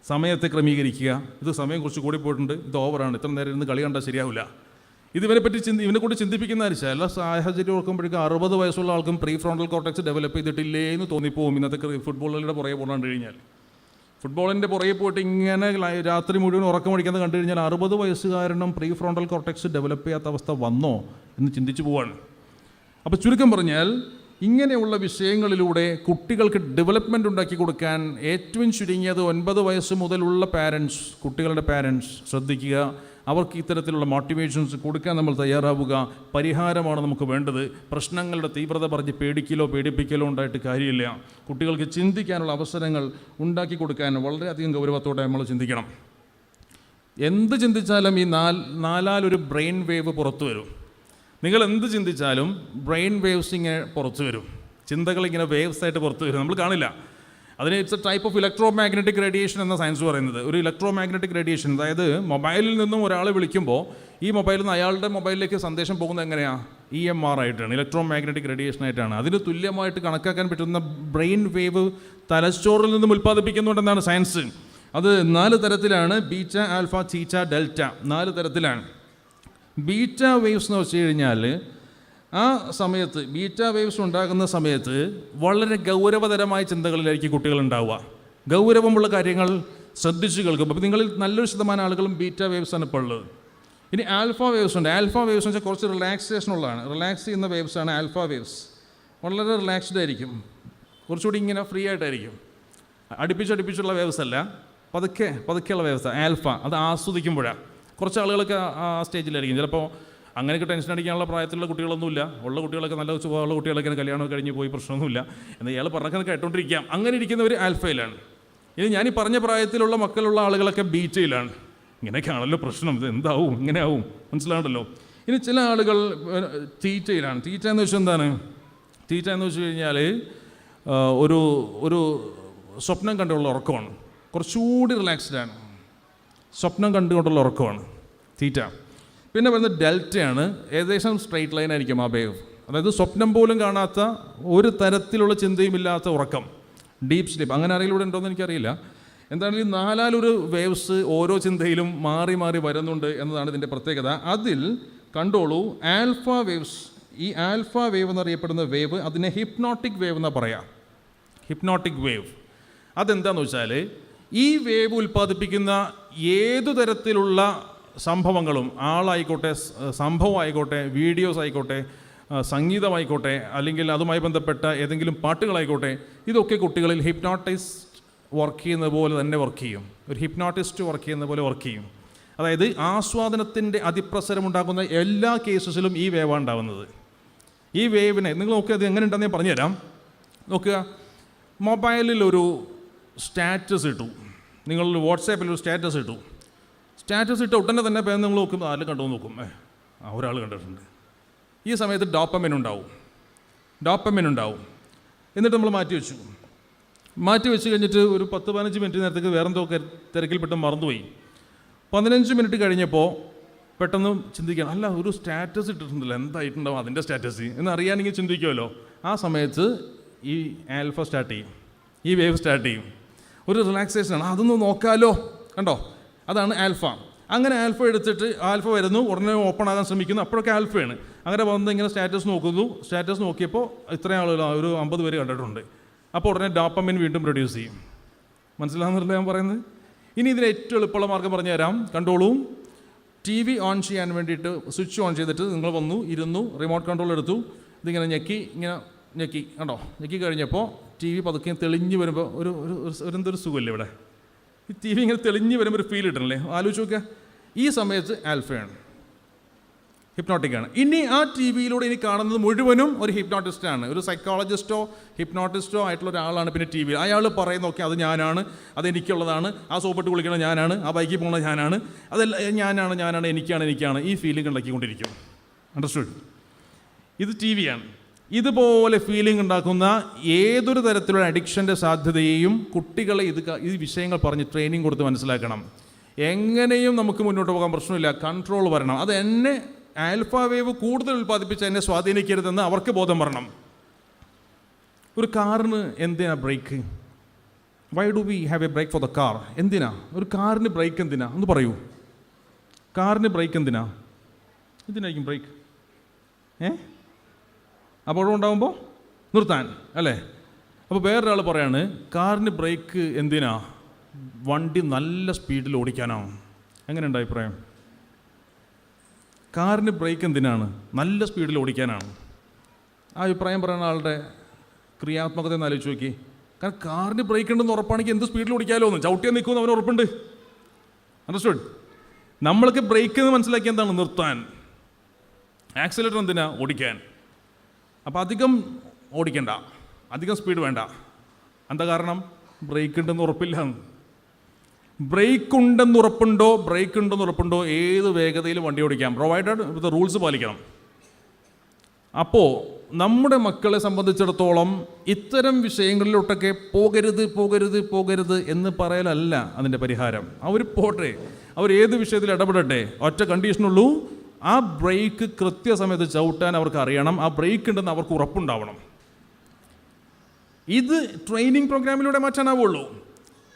സമയത്തെ ക്രമീകരിക്കുക. ഇത് സമയം കുറച്ച് കൂടിപ്പോയിട്ടുണ്ട്, ഇത് ഓവറാണ്, ഇത്ര നേരം ഇരുന്ന് കളി കണ്ടാൽ ശരിയാവില്ല. ഇവനെക്കൂടി ചിന്തിപ്പിക്കുന്ന ചില സാഹചര്യം ഓർക്കുമ്പോഴേക്കും 60 വയസ്സുള്ള ആൾക്കും പ്രീ ഫ്രോണ്ടൽ കോർട്ടക്സ് ഡെവലപ്പ് ചെയ്തിട്ടില്ലേ എന്ന് തോന്നിപ്പോവും ഇന്നത്തെ ഫുട്ബോളിൻ്റെ പുറകെ പോകാണ്ട് കഴിഞ്ഞാൽ. ഫുട്ബോളിൻ്റെ പുറകെ പോയിട്ട് ഇങ്ങനെ രാത്രി മുഴുവൻ ഉറക്കമടിക്കുന്നത് കണ്ടു കഴിഞ്ഞാൽ 60 വയസ്സുകാരനും പ്രീ ഫ്രോണ്ടൽ കോർട്ടക്സ് ഡെവലപ്പ് ചെയ്യാത്ത അവസ്ഥ വന്നോ എന്ന് ചിന്തിച്ചു പോവാണ്. അപ്പോൾ ചുരുക്കം പറഞ്ഞാൽ ഇങ്ങനെയുള്ള വിഷയങ്ങളിലൂടെ കുട്ടികൾക്ക് ഡെവലപ്മെൻ്റ് ഉണ്ടാക്കി കൊടുക്കാൻ ഏറ്റവും ചുരുങ്ങിയത് 9 വയസ്സ് മുതലുള്ള പാരൻസ്, കുട്ടികളുടെ പാരൻസ് ശ്രദ്ധിക്കുക. അവർക്ക് ഇത്തരത്തിലുള്ള മോട്ടിവേഷൻസ് കൊടുക്കാൻ നമ്മൾ തയ്യാറാവുക. പരിഹാരമാണ് നമുക്ക് വേണ്ടത്. പ്രശ്നങ്ങളുടെ തീവ്രത പറഞ്ഞ് പേടിപ്പിക്കലോ ഉണ്ടായിട്ട് കാര്യമില്ല. കുട്ടികൾക്ക് ചിന്തിക്കാനുള്ള അവസരങ്ങൾ ഉണ്ടാക്കി കൊടുക്കാൻ വളരെയധികം ഗൗരവത്തോടെ നമ്മൾ ചിന്തിക്കണം. എന്ത് ചിന്തിച്ചാലും ഈ നാലാലൊരു ബ്രെയിൻ വേവ് പുറത്തു വരും. നിങ്ങൾ എന്ത് ചിന്തിച്ചാലും ബ്രെയിൻ വേവ്സ് ഇങ്ങനെ പുറത്തു വരും. ചിന്തകളിങ്ങനെ വേവ്സ് ആയിട്ട് പുറത്തു വരും, നമ്മൾ കാണില്ല. അതിന് it's A type of electro magnetic radiation എന്ന സയൻസ് പറയുന്നത്. ഒരു ഇലക്ട്രോ മാഗ്നറ്റിക് റേഡിയേഷൻ, അതായത് മൊബൈലിൽ നിന്നും ഒരാളെ വിളിക്കുമ്പോൾ ഈ മൊബൈലിൽ നിന്ന് അയാളുടെ മൊബൈലിലേക്ക് സന്ദേശം പോകുന്നത് എങ്ങനെയാണ്? EMR ആയിട്ടാണ്, ഇലക്ട്രോ മാഗ്നറ്റിക് റേഡിയേഷൻ ആയിട്ടാണ്. അതിന് തുല്യമായിട്ട് കണക്കാക്കാൻ പറ്റുന്ന ബ്രെയിൻ വേവ് തലച്ചോറിൽ നിന്നും ഉൽപ്പാദിപ്പിക്കുന്നുണ്ടെന്നാണ് സയൻസ്. അത് 4 തരത്തിലാണ്: ബീറ്റ, ആൽഫ, തീറ്റ, ഡെൽറ്റ. 4 തരത്തിലാണ്. ബീറ്റ വേവ്സ് എന്ന് വെച്ച് കഴിഞ്ഞാൽ ആ സമയത്ത് ബീറ്റ വേവ്സ് ഉണ്ടാകുന്ന സമയത്ത് വളരെ ഗൗരവതരമായ ചിന്തകളിലായിരിക്കും കുട്ടികളുണ്ടാവുക. ഗൗരവമുള്ള കാര്യങ്ങൾ ശ്രദ്ധിച്ച് കേൾക്കും. അപ്പോൾ നിങ്ങളിൽ നല്ലൊരു ശതമാനം ആളുകളും ബീറ്റ വേവ്സാണ് ഇപ്പോൾ ഉള്ളത്. ഇനി ആൽഫ വേവ്സ് ഉണ്ട്. ആൽഫ വേവ്സ് എന്ന് വെച്ചാൽ കുറച്ച് റിലാക്സേഷനുള്ളതാണ്, റിലാക്സ് ചെയ്യുന്ന വേവ്സാണ് ആൽഫ വേവ്സ്. വളരെ റിലാക്സ്ഡ് ആയിരിക്കും, കുറച്ചുകൂടി ഇങ്ങനെ ഫ്രീ ആയിട്ടായിരിക്കും. അടുപ്പിച്ചുള്ള വേവ്സ് അല്ല, പതുക്കെയുള്ള വേവ്സാണ് ആൽഫ. അത് ആസ്വദിക്കുമ്പോഴാണ്. കുറച്ച് ആളുകളൊക്കെ ആ സ്റ്റേജിലായിരിക്കും. ചിലപ്പോൾ അങ്ങനെയൊക്കെ ടെൻഷൻ അടിക്കാനുള്ള പ്രായത്തിലുള്ള കുട്ടികളൊന്നുമില്ല. ഉള്ള കുട്ടികളൊക്കെ നല്ല സ്വഭാവമുള്ള കുട്ടികളൊക്കെ കല്യാണം കഴിഞ്ഞ് പോയി പ്രശ്നമൊന്നുമില്ല. എന്നാൽ ഇയാൾ പറഞ്ഞൊക്കെ കേട്ടോണ്ടിരിക്കാം. അങ്ങനെ ഇരിക്കുന്നവർ ആൽഫയിലാണ്. ഇനി ഞാൻ ഈ പറഞ്ഞ പ്രായത്തിലുള്ള മക്കളുള്ള ആളുകളൊക്കെ ബീറ്റയിലാണ്. ഇങ്ങനെയൊക്കെയാണല്ലോ പ്രശ്നം, ഇത് എന്താവും, ഇങ്ങനെ ആവും, മനസ്സിലാണല്ലോ. ഇനി ചില ആളുകൾ തീറ്റയിലാണ്. തീറ്റ എന്ന് വെച്ചാൽ എന്താണ്? തീറ്റ എന്ന് വെച്ച് കഴിഞ്ഞാൽ ഒരു സ്വപ്നം കണ്ടുള്ള ഉറക്കമാണ്. കുറച്ചുകൂടി റിലാക്സ്ഡാണ്, സ്വപ്നം കണ്ടുകൊണ്ടുള്ള ഉറക്കമാണ് തീറ്റ. പിന്നെ വരുന്നത് ഡെൽറ്റയാണ്. ഏകദേശം സ്ട്രെയിറ്റ് ലൈൻ ആയിരിക്കും ആ വേവ്. അതായത് സ്വപ്നം പോലും കാണാത്ത, ഒരു തരത്തിലുള്ള ചിന്തയും ഇല്ലാത്ത ഉറക്കം, ഡീപ്പ് സ്ലീപ്പ്. അങ്ങനെ ആരെങ്കിലും ഉണ്ടോയെന്ന് എനിക്കറിയില്ല. എന്താണെങ്കിലും 4 വേവ്സ് ഓരോ ചിന്തയിലും മാറി വരുന്നുണ്ട് എന്നതാണ് ഇതിൻ്റെ പ്രത്യേകത. അതിൽ കണ്ടോളൂ, ആൽഫ വേവ്സ്. ഈ ആൽഫ വേവ് എന്നറിയപ്പെടുന്ന വേവ്, അതിനെ ഹിപ്നോട്ടിക് വേവ് എന്നാണ് പറയാം. ഹിപ്നോട്ടിക് വേവ് അതെന്താണെന്ന് വെച്ചാൽ, ഈ വേവ് ഉൽപ്പാദിപ്പിക്കുന്ന ഏതു തരത്തിലുള്ള സംഭവങ്ങളും, ആളായിക്കോട്ടെ, സംഭവം ആയിക്കോട്ടെ, വീഡിയോസ് ആയിക്കോട്ടെ, സംഗീതമായിക്കോട്ടെ, അല്ലെങ്കിൽ അതുമായി ബന്ധപ്പെട്ട ഏതെങ്കിലും പാട്ടുകളായിക്കോട്ടെ, ഇതൊക്കെ കുട്ടികളിൽ ഹിപ്നോട്ടിസ്റ്റ് വർക്ക് ചെയ്യുന്ന പോലെ തന്നെ വർക്ക് ചെയ്യും. ഒരു ഹിപ്നോട്ടിസ്റ്റ് വർക്ക് ചെയ്യുന്ന പോലെ വർക്ക് ചെയ്യും. അതായത് ആസ്വാദനത്തിൻ്റെ അതിപ്രസരം ഉണ്ടാകുന്ന എല്ലാ കേസസിലും ഈ വേവാണ് ഉണ്ടാകുന്നത്. ഈ വേവിനെ നിങ്ങൾ നോക്കുക, അത് എങ്ങനെ ഉണ്ടെന്ന് ഞാൻ പറഞ്ഞുതരാം. നോക്കുക, മൊബൈലിൽ ഒരു സ്റ്റാറ്റസ് ഇട്ടു, നിങ്ങൾ വാട്സാപ്പിൽ ഒരു സ്റ്റാറ്റസ് ഇട്ടു. സ്റ്റാറ്റസ് ഇട്ട ഉടനെ തന്നെ പേര് നിങ്ങൾ നോക്കും, ആരും കണ്ടു നോക്കും, ഒരാൾ കണ്ടിട്ടുണ്ട്. ഈ സമയത്ത് ഡോപ്പമിൻ ഉണ്ടാവും. എന്നിട്ട് നമ്മൾ മാറ്റി വെച്ച് കഴിഞ്ഞിട്ട് ഒരു 10-15 മിനിറ്റ് നേരത്തേക്ക് വേറെന്തോ തിരക്കിൽപ്പെട്ട് മറന്നുപോയി. 15 മിനിറ്റ് കഴിഞ്ഞപ്പോൾ പെട്ടെന്ന് ചിന്തിക്കണം, അല്ല ഒരു സ്റ്റാറ്റസ് ഇട്ടിട്ടുണ്ടല്ലോ, എന്തായിട്ടുണ്ടാവും അതിൻ്റെ സ്റ്റാറ്റസ് എന്നറിയാനെങ്കിൽ ചിന്തിക്കുമല്ലോ. ആ സമയത്ത് ഈ ആൽഫ സ്റ്റാർട്ട് ചെയ്യും, ഈ വേവ് സ്റ്റാർട്ട് ചെയ്യും. ഒരു റിലാക്സേഷനാണ്, അതൊന്ന് നോക്കാമല്ലോ, കണ്ടോ, അതാണ് ആൽഫ. അങ്ങനെ ആൽഫ എടുത്തിട്ട് ആൽഫ വരുന്നു, ഉടനെ ഓപ്പൺ ആകാൻ ശ്രമിക്കുന്നു, അപ്പോഴൊക്കെ ആൽഫയാണ്. അങ്ങനെ വന്ന് ഇങ്ങനെ സ്റ്റാറ്റസ് നോക്കുന്നു. സ്റ്റാറ്റസ് നോക്കിയപ്പോൾ ഇത്രയും ആളുകൾ, ഒരു 50 പേര് കണ്ടിട്ടുണ്ട്. അപ്പോൾ ഉടനെ ഡോപ്പമിൻ വീണ്ടും പ്രൊഡ്യൂസ് ചെയ്യും. മനസ്സിലാകുന്നില്ല ഞാൻ പറയുന്നത്? ഇനി ഇതിന് ഏറ്റവും എളുപ്പമുള്ള മാർഗ്ഗം പറഞ്ഞു തരാം, കണ്ടോളൂ. TV ഓൺ ചെയ്യാൻ വേണ്ടിയിട്ട് സ്വിച്ച് ഓൺ ചെയ്തിട്ട് നിങ്ങൾ വന്നു, ഇരുന്നു, റിമോട്ട് കൺട്രോൾ എടുത്തു, ഇതിങ്ങനെ ഞെക്കി കണ്ടോ, ഞെക്കി കഴിഞ്ഞപ്പോൾ TV പതുക്കെ തെളിഞ്ഞ് വരുമ്പോൾ എന്തൊരു സുഖമില്ലേ ഇവിടെ. ഈ TV ഇങ്ങനെ തെളിഞ്ഞ് വരുമ്പോൾ ഒരു ഫീൽ കിട്ടണല്ലേ, ആലോചിച്ച് നോക്കുക. ഈ സമയത്ത് ആൽഫയാണ്, ഹിപ്നോട്ടിക്കാണ്. ഇനി ആ TV-യിലൂടെ ഇനി കാണുന്നത് മുഴുവനും ഒരു ഹിപ്നോട്ടിസ്റ്റാണ്, ഒരു സൈക്കോളജിസ്റ്റോ ഹിപ്നോട്ടിസ്റ്റോ ആയിട്ടുള്ള ഒരാളാണ്. പിന്നെ TV അയാൾ പറയുന്ന നോക്കി, അത് ഞാനാണ്, അതെനിക്കുള്ളതാണ്, ആ സോപ്പിട്ട് കുളിക്കണത് ഞാനാണ്, ആ ബൈക്കിൽ പോകുന്നത് ഞാനാണ്, അതെല്ലാം ഞാനാണ്, എനിക്കാണ് ഈ ഫീലിംഗ് ഉണ്ടാക്കിക്കൊണ്ടിരിക്കും. അണ്ടർസ്റ്റുഡ്? ഇത് TV-യാണ്. ഇതുപോലെ ഫീലിംഗ് ഉണ്ടാക്കുന്ന ഏതൊരു തരത്തിലുള്ള അഡിക്ഷൻ്റെ സാധ്യതയെയും കുട്ടികളെ ഈ വിഷയങ്ങൾ പറഞ്ഞ് ട്രെയിനിങ് കൊടുത്ത് മനസ്സിലാക്കണം. എങ്ങനെയും നമുക്ക് മുന്നോട്ട് പോകാൻ പ്രശ്നമില്ല, കൺട്രോൾ വരണം. അത് എന്നെ ആൽഫ വേവ് കൂടുതൽ ഉൽപ്പാദിപ്പിച്ച് എന്നെ സ്വാധീനിക്കരുതെന്ന് അവർക്ക് ബോധം വരണം. ഒരു കാറിന് എന്തിനാ brake? Why do we have a brake for the car? എന്തിനാ ഒരു കാറിന് ബ്രേക്ക്? എന്തിനാ ഒന്ന് പറയൂ. കാറിന് ബ്രേക്ക് എന്തിനാ? എന്തിനായിരിക്കും ബ്രേക്ക്? അപകടം ഉണ്ടാകുമ്പോൾ നിർത്താൻ അല്ലേ? അപ്പോൾ വേറൊരാൾ പറയാണ് കാറിന് ബ്രേക്ക് എന്തിനാ? വണ്ടി നല്ല സ്പീഡിൽ ഓടിക്കാനാണ്. എങ്ങനെയുണ്ട് അഭിപ്രായം? കാറിന് ബ്രേക്ക് എന്തിനാണ്? നല്ല സ്പീഡിൽ ഓടിക്കാനാണ്. ആ അഭിപ്രായം പറയുന്ന ആളുടെ ക്രിയാത്മകത എന്ന് ആലോചിച്ച് നോക്കി. കാരണം കാറിന് ബ്രേക്ക് ഉണ്ടെന്ന് ഉറപ്പാണെങ്കിൽ എന്ത് സ്പീഡിൽ ഓടിക്കാമല്ലോ എന്ന്, ചവിട്ടിയാൽ നിൽക്കുമെന്ന് അവന് ഉറപ്പുണ്ട്. അണ്ടർസ്റ്റുഡ്? നമ്മൾക്ക് ബ്രേക്ക് എന്ന് മനസ്സിലാക്കി എന്താണ്? നിർത്താൻ. ആക്സിലേറ്റർ എന്തിനാ? ഓടിക്കാൻ. അപ്പോൾ അധികം ഓടിക്കണ്ട, അധികം സ്പീഡ് വേണ്ട. എന്താ കാരണം? ബ്രേക്ക് ഉണ്ടെന്ന് ഉറപ്പില്ല. ബ്രേക്ക് ഉണ്ടെന്ന് ഉറപ്പുണ്ടോ ഏത് വേഗതയിൽ വണ്ടി ഓടിക്കാം, പ്രൊവൈഡഡ് വിത്ത് റൂൾസ് പാലിക്കണം. അപ്പോൾ നമ്മുടെ മക്കളെ സംബന്ധിച്ചിടത്തോളം ഇത്തരം വിഷയങ്ങളിലോട്ടൊക്കെ പോകരുത് എന്ന് പറയലല്ല അതിൻ്റെ പരിഹാരം. അവർ പോട്ടെ, അവർ ഏത് വിഷയത്തിൽ ഇടപെടട്ടെ. ഒറ്റ കണ്ടീഷനുള്ളൂ, ആ ബ്രേക്ക് കൃത്യസമയത്ത് ചവിട്ടാൻ അവർക്ക് അറിയണം, ആ ബ്രേക്ക് ഉണ്ടെന്ന് അവർക്ക് ഉറപ്പുണ്ടാവണം. ഇത് ട്രെയിനിങ് പ്രോഗ്രാമിലൂടെ മാറ്റാനാവുള്ളൂ.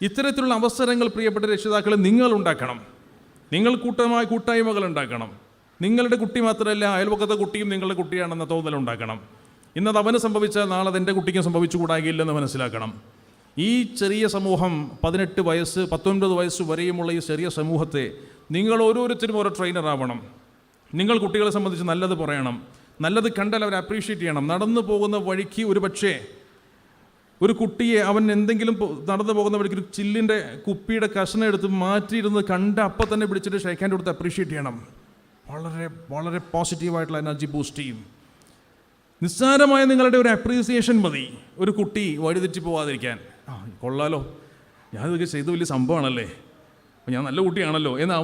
ഇത്തരത്തിലുള്ള അവസരങ്ങൾ പ്രിയപ്പെട്ട രക്ഷിതാക്കളെ നിങ്ങൾ ഉണ്ടാക്കണം. നിങ്ങൾ കൂട്ടായ്മകൾ ഉണ്ടാക്കണം. നിങ്ങളുടെ കുട്ടി മാത്രമല്ല, അയൽപക്കത്തെ കുട്ടിയും നിങ്ങളുടെ കുട്ടിയാണെന്ന തോന്നലുണ്ടാക്കണം. ഇന്നത് അവന് സംഭവിച്ചാൽ നാളെ അതെൻ്റെ കുട്ടിക്കും സംഭവിച്ചുകൂടാകില്ലെന്ന് മനസ്സിലാക്കണം. ഈ ചെറിയ സമൂഹം 18 വയസ്സ് 19 വയസ്സ് വരെയുമുള്ള ഈ ചെറിയ സമൂഹത്തെ നിങ്ങൾ ഓരോരുത്തരും ഓരോ ട്രെയിനറാവണം. നിങ്ങൾ കുട്ടികളെ സംബന്ധിച്ച് നല്ലത് പറയണം, നല്ലത് കണ്ടാൽ അവരെ അപ്രീഷിയേറ്റ് ചെയ്യണം. നടന്നു പോകുന്ന വഴിക്ക് ഒരു പക്ഷേ ഒരു കുട്ടിയെ അവൻ എന്തെങ്കിലും നടന്നു പോകുന്ന വഴിക്ക് ഒരു ചില്ലിൻ്റെ കുപ്പിയുടെ കഷ്ണം എടുത്ത് മാറ്റിയിരുന്ന് കണ്ട് അപ്പം തന്നെ പിടിച്ചിട്ട് ഷേക്ക് ഹാൻഡ് കൊടുത്ത് അപ്രീഷിയേറ്റ് ചെയ്യണം. വളരെ വളരെ പോസിറ്റീവായിട്ടുള്ള എനർജി ബൂസ്റ്റ് ചെയ്യും. നിസ്സാരമായ നിങ്ങളുടെ ഒരു അപ്രീസിയേഷൻ മതി ഒരു കുട്ടി വഴിതെറ്റി പോവാതിരിക്കാൻ. കൊള്ളാലോ, ഞാനിതൊക്കെ ചെയ്ത് വലിയ സംഭവമാണല്ലേ, ഞാൻ നല്ല കുട്ടിയാണല്ലോ എന്ന്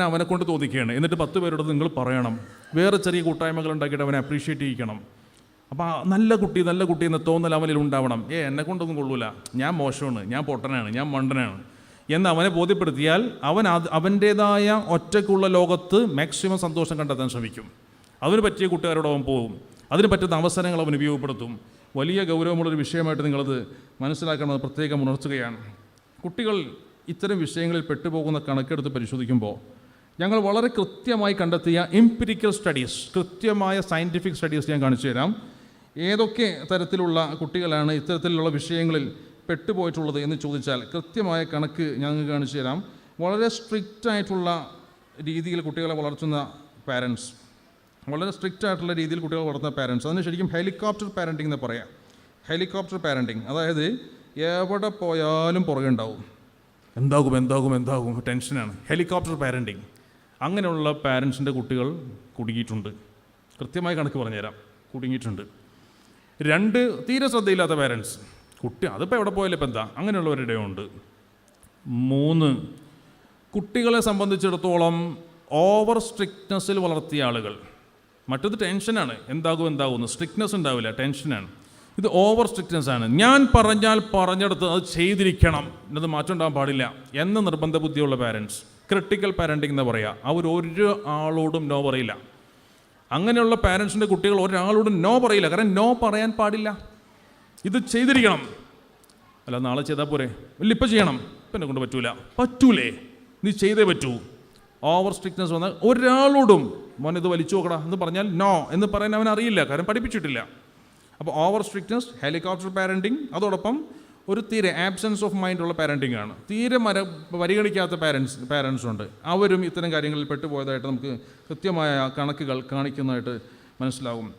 അവനെ കൊണ്ട് തോന്നിക്കുകയാണ്. എന്നിട്ട് 10 പേരോട് നിങ്ങൾ പറയണം. വേറെ ചെറിയ കൂട്ടായ്മകൾ ഉണ്ടാക്കിയിട്ട് അവനെ അപ്രീഷിയേറ്റ് ചെയ്യിക്കണം. അപ്പോൾ നല്ല കുട്ടി എന്ന തോന്നൽ അവനിൽ ഉണ്ടാവണം. എന്നെ കൊണ്ടൊന്നും കൊള്ളൂല, ഞാൻ മോശമാണ്, ഞാൻ പൊട്ടനാണ്, ഞാൻ മണ്ടനാണ് എന്ന് അവനെ ബോധ്യപ്പെടുത്തിയാൽ അവൻ്റേതായ ഒറ്റയ്ക്കുള്ള ലോകത്ത് മാക്സിമം സന്തോഷം കണ്ടെത്താൻ ശ്രമിക്കും. അതിന് പറ്റിയ കൂട്ടുകാരോട് അവൻ പോകും. അതിന് പറ്റുന്ന അവസരങ്ങൾ അവൻ ഉപയോഗപ്പെടുത്തും. വലിയ ഗൗരവമുള്ളൊരു വിഷയമായിട്ട് നിങ്ങളത് മനസ്സിലാക്കണമെന്ന് പ്രത്യേകം ഉണർത്തുകയാണ്. കുട്ടികൾ ഇത്തരം വിഷയങ്ങളിൽ പെട്ടുപോകുന്ന കണക്കെടുത്ത് പരിശോധിക്കുമ്പോൾ ഞങ്ങൾ വളരെ കൃത്യമായി കണ്ടെത്തിയ എംപിരിക്കൽ സ്റ്റഡീസ്, കൃത്യമായ സയൻറ്റിഫിക് സ്റ്റഡീസ് ഞാൻ കാണിച്ചു തരാം. ഏതൊക്കെ തരത്തിലുള്ള കുട്ടികളാണ് ഇത്തരത്തിലുള്ള വിഷയങ്ങളിൽ പെട്ടുപോയിട്ടുള്ളത് എന്ന് ചോദിച്ചാൽ കൃത്യമായ കണക്ക് ഞങ്ങൾ കാണിച്ചു തരാം. വളരെ സ്ട്രിക്റ്റ് ആയിട്ടുള്ള രീതിയിൽ കുട്ടികളെ വളർത്തുന്ന പാരൻസ്, വളരെ സ്ട്രിക്റ്റ് ആയിട്ടുള്ള രീതിയിൽ കുട്ടികളെ വളർത്തുന്ന പാരൻസ്, അതിന് ശരിക്കും ഹെലികോപ്റ്റർ പാരൻറ്റിംഗ് എന്ന് പറയാം. ഹെലികോപ്റ്റർ പാരൻറ്റിംഗ്, അതായത് എവിടെ പോയാലും പുറകെ ഉണ്ടാവും, എന്താകും ടെൻഷനാണ്. ഹെലികോപ്റ്റർ പാരൻറ്റിംഗ്, അങ്ങനെയുള്ള പാരൻസിൻ്റെ കുട്ടികൾ കുടുങ്ങിയിട്ടുണ്ട്. കൃത്യമായ കണക്ക് പറഞ്ഞുതരാം, കുടുങ്ങിയിട്ടുണ്ട്. 2 തീരെ ശ്രദ്ധയില്ലാത്ത പാരൻസ്, കുട്ടി അതിപ്പോൾ എവിടെ പോയാലും ഇപ്പം എന്താ, അങ്ങനെയുള്ളവരുടെ ഉണ്ട്. 3 കുട്ടികളെ സംബന്ധിച്ചിടത്തോളം ഓവർ സ്ട്രിക്ട്നെസ്സിൽ വളർത്തിയ ആളുകൾ. മറ്റത് ടെൻഷനാണ്, എന്താകുമെന്ന്, സ്ട്രിക്ട്നെസ് ഉണ്ടാവില്ല, ടെൻഷനാണ്. ഇത് ഓവർ സ്ട്രിക്ട്നെസ് ആണ്. ഞാൻ പറഞ്ഞാൽ പറഞ്ഞെടുത്ത് അത് ചെയ്തിരിക്കണം, എന്നത് മാറ്റം ഉണ്ടാകാൻ പാടില്ല എന്ന നിർബന്ധ ബുദ്ധിയുള്ള പാരൻസ്. ക്രിട്ടിക്കൽ പാരൻറ്റിംഗ് എന്ന് പറയുക. ഒരു ആളോടും നോ പറയില്ല. അങ്ങനെയുള്ള പാരൻസിൻ്റെ കുട്ടികൾ ഒരാളോടും നോ പറയില്ല. കാരണം നോ പറയാൻ പാടില്ല, ഇത് ചെയ്തിരിക്കണം. അല്ല നാളെ ചെയ്താൽ പോരെ, ഇല്ല ഇപ്പം ചെയ്യണം, ഇപ്പം എന്നെ കൊണ്ട് പറ്റൂലേ, നീ ചെയ്തേ പറ്റൂ. ഓവർ സ്ട്രിക്ട്നെസ് വന്നാൽ ഒരാളോടും മോനെ ഇത് വലിച്ചു നോക്കടാ എന്ന് പറഞ്ഞാൽ നോ എന്ന് പറയാൻ അവൻ അറിയില്ല, കാരണം പഠിപ്പിച്ചിട്ടില്ല. അപ്പോൾ ഓവർ സ്ട്രിക്ട്നെസ്, ഹെലികോപ്റ്റർ പാരൻറ്റിങ്, അതോടൊപ്പം ഒരു തീരെ ആബ്സെൻസ് ഓഫ് മൈൻഡ് ഉള്ള പാരൻറ്റിംഗ് ആണ്. തീരെ പരിഗണിക്കാത്ത പാരൻസ് ഉണ്ട്. അവരും ഇത്തരം കാര്യങ്ങളിൽ പെട്ടുപോയതായിട്ട് നമുക്ക് കൃത്യമായ കണക്കുകൾ കാണിക്കുന്നതായിട്ട് മനസ്സിലാവും.